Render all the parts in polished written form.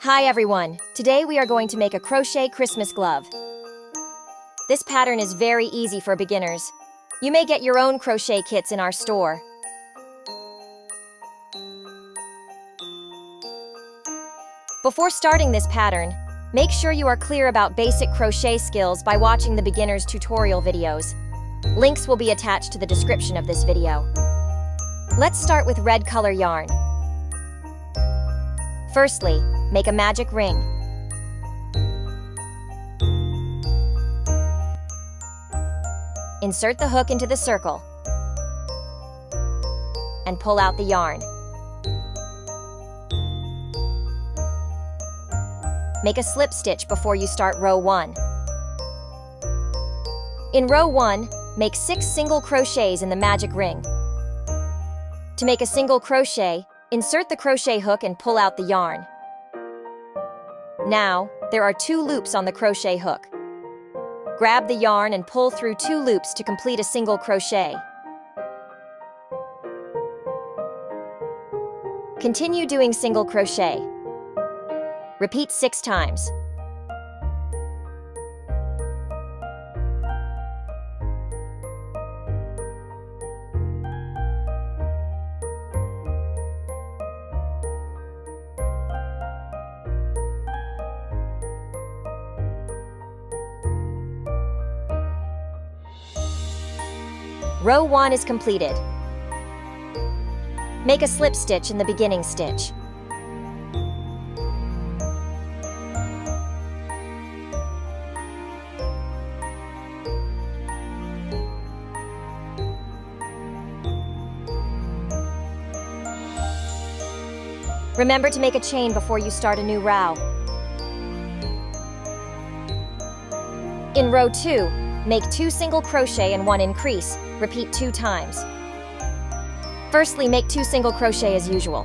Hi everyone! Today we are going to make a crochet Christmas glove. This pattern is very easy for beginners. You may get your own crochet kits in our store. Before starting this pattern, make sure you are clear about basic crochet skills by watching the beginner's tutorial videos. Links will be attached to the description of this video. Let's start with red color yarn. Firstly, make a magic ring. Insert the hook into the circle and pull out the yarn. Make a slip stitch before you start row 1. In row 1, make 6 single crochets in the magic ring. To make a single crochet, insert the crochet hook and pull out the yarn. Now, there are 2 loops on the crochet hook. Grab the yarn and pull through 2 loops to complete a single crochet. Continue doing single crochet. Repeat 6 times. Row 1 is completed. Make a slip stitch in the beginning stitch. Remember to make a chain before you start a new row. In row 2, make 2 single crochet and 1 increase. Repeat 2 times. Firstly, make 2 single crochet as usual.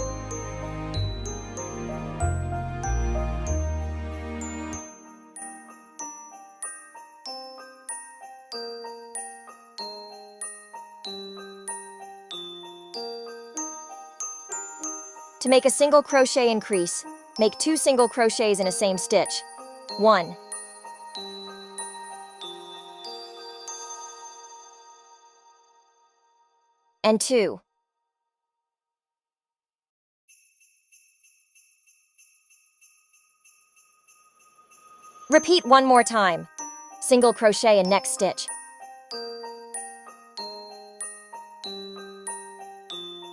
To make a single crochet increase, make 2 single crochets in a same stitch. 1. And 2. Repeat 1 more time. Single crochet in next stitch.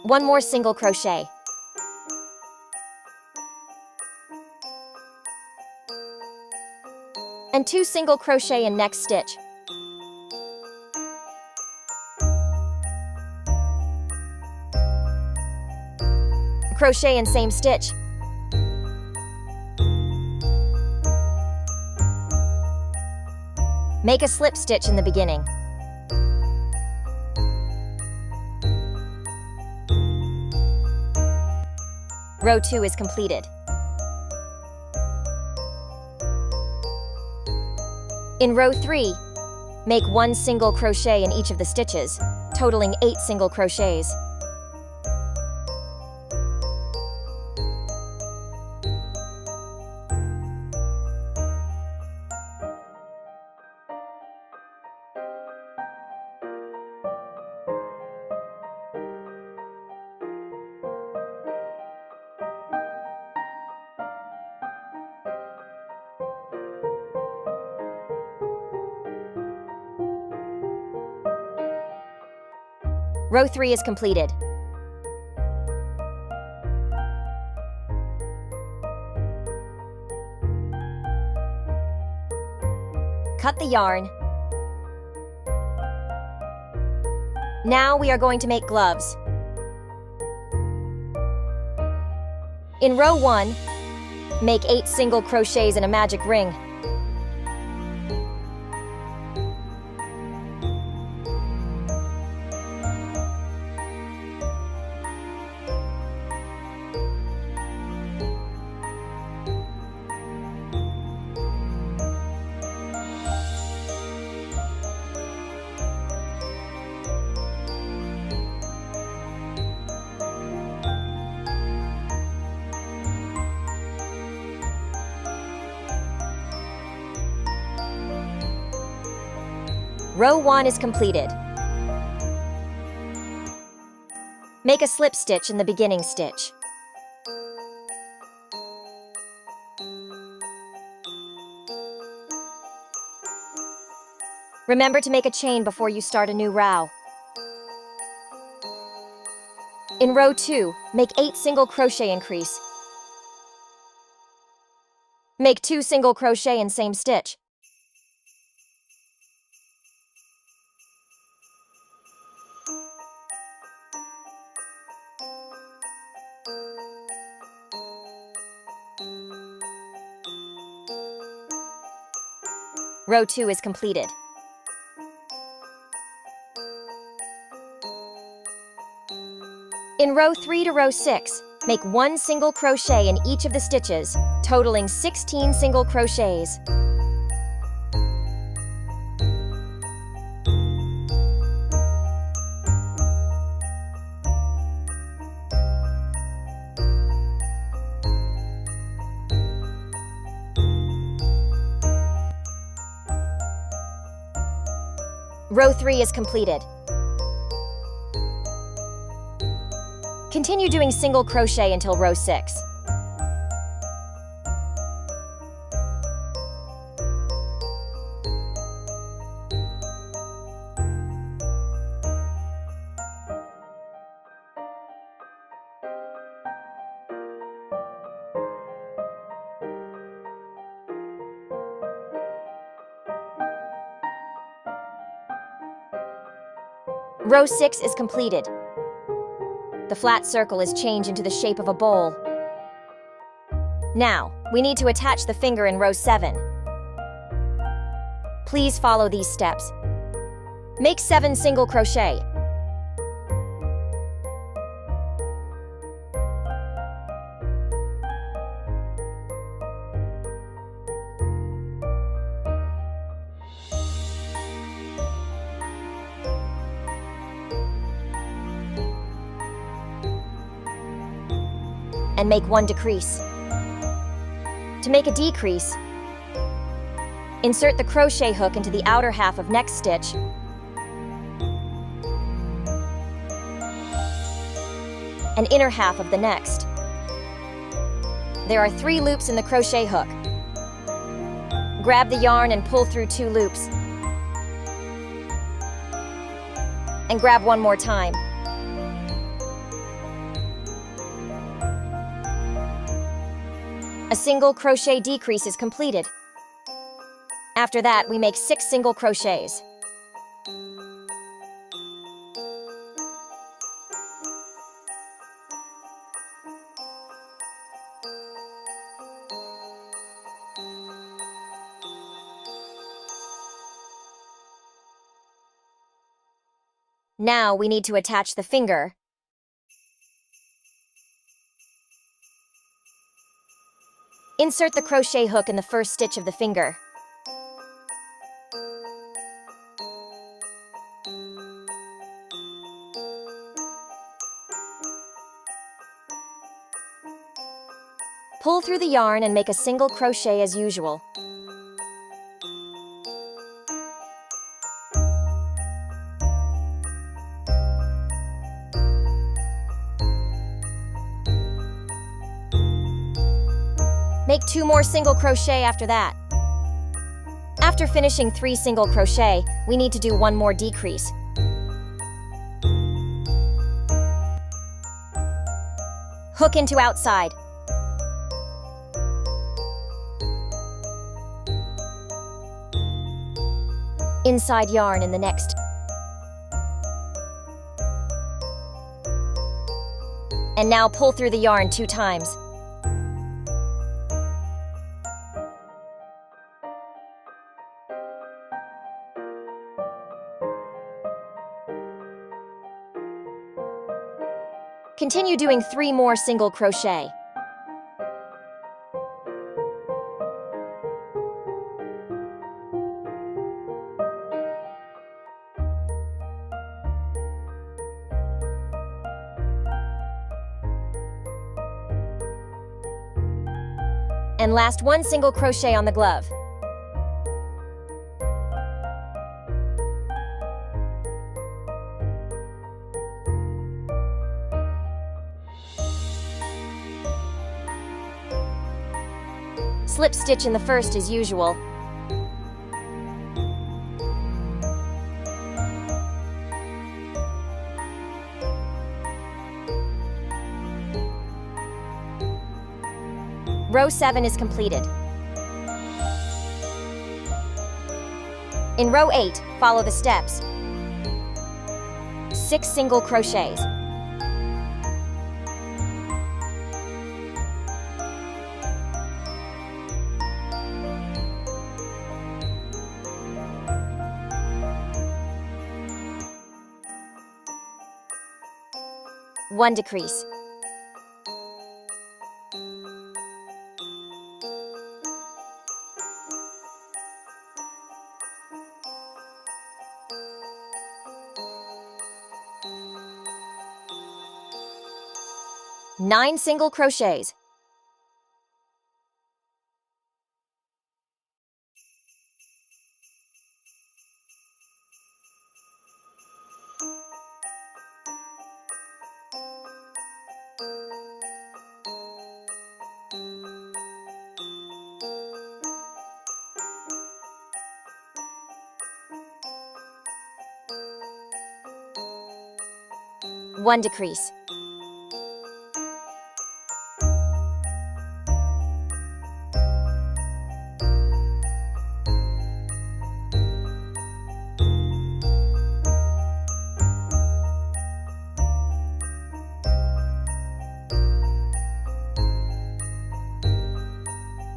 1 more single crochet. And 2 single crochet in next stitch. Crochet in same stitch. Make a slip stitch in the beginning. Row 2 is completed. In row 3, make 1 single crochet in each of the stitches, totaling 8 single crochets. Row 3 is completed. Cut the yarn. Now we are going to make gloves. In row 1, make 8 single crochets in a magic ring. Row 1 is completed. Make a slip stitch in the beginning stitch. Remember to make a chain before you start a new row. In row 2, make 8 single crochet increase. Make 2 single crochet in same stitch. Row 2 is completed. In row 3 to row 6, make 1 single crochet in each of the stitches, totaling 16 single crochets. Row 3 is completed. Continue doing single crochet until row 6. Row 6 is completed. The flat circle is changed into the shape of a bowl. Now, we need to attach the finger in row 7. Please follow these steps. Make 7 single crochet. And make 1 decrease. To make a decrease, insert the crochet hook into the outer half of next stitch and inner half of the next. There are 3 loops in the crochet hook. Grab the yarn and pull through 2 loops. And grab 1 more time. A single crochet decrease is completed. After that, we make 6 single crochets. Now we need to attach the finger. Insert the crochet hook in the first stitch of the finger. Pull through the yarn and make a single crochet as usual. Make 2 more single crochet after that. After finishing 3 single crochet, we need to do 1 more decrease. Hook into outside. Inside yarn in the next. And now pull through the yarn 2 times. Continue doing 3 more single crochet. And last 1 single crochet on the glove. Slip stitch in the first as usual. Row 7 is completed. In row 8, follow the steps. 6 single crochets. One decrease. Nine single crochets. One decrease.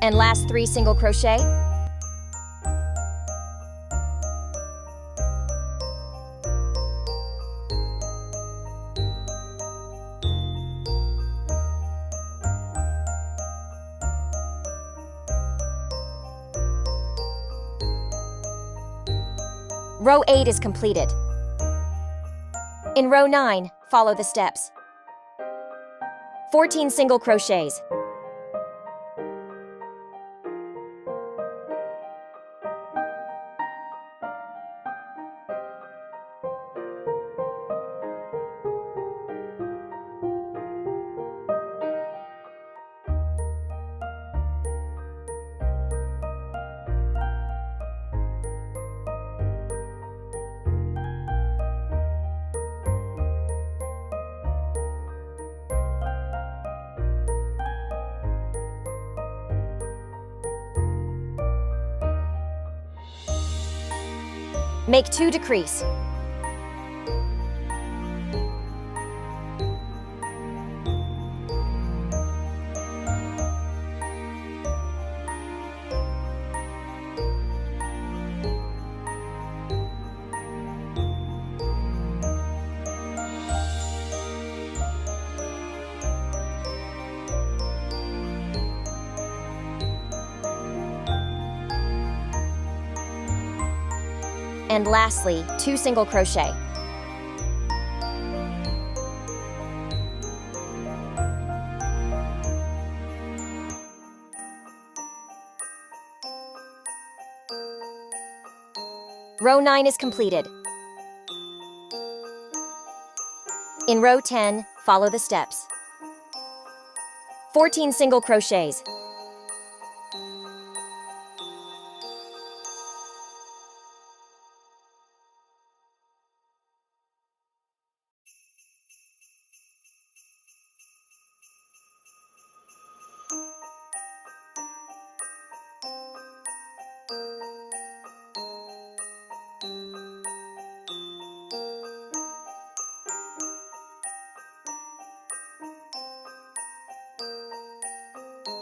And last 3 single crochet. Row 8 is completed. In row 9, follow the steps. 14 single crochets. Make 2 decrease. And lastly, 2 single crochet. Row 9 is completed. In row 10, follow the steps. 14 single crochets.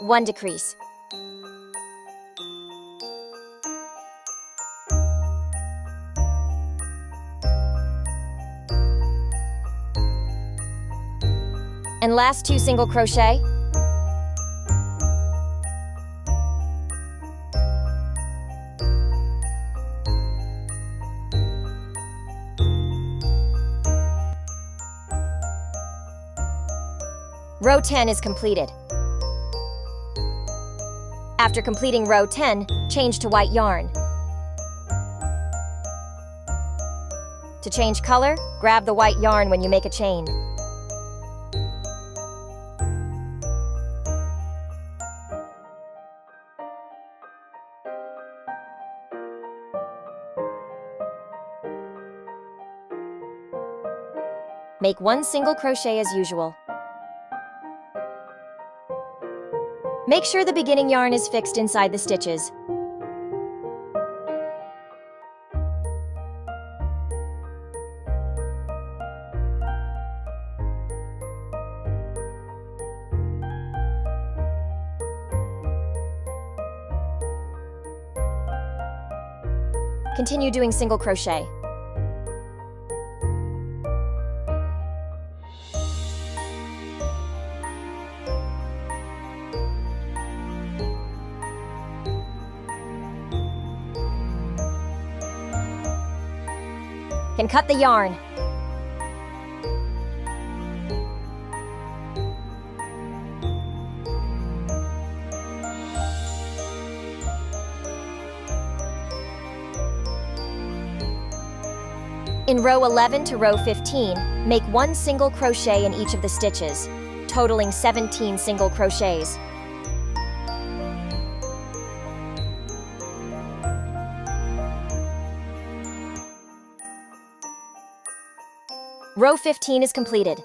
One decrease. And last 2 single crochet. Row 10 is completed. After completing row 10, change to white yarn. To change color, grab the white yarn when you make a chain. Make one single crochet as usual. Make sure the beginning yarn is fixed inside the stitches. Continue doing single crochet. And cut the yarn. In row 11 to row 15, make one single crochet in each of the stitches, totaling 17 single crochets. Row 15 is completed.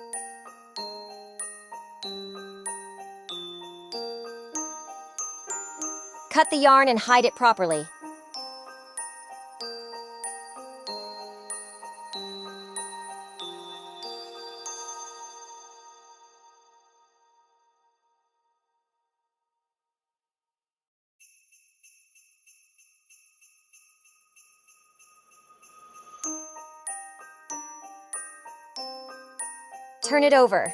Cut the yarn and hide it properly. Turn it over.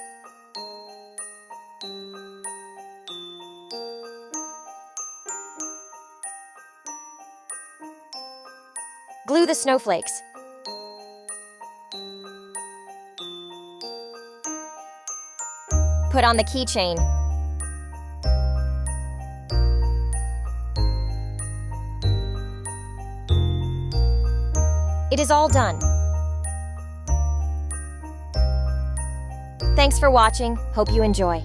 Glue the snowflakes. Put on the keychain. It is all done. Thanks for watching. Hope you enjoy.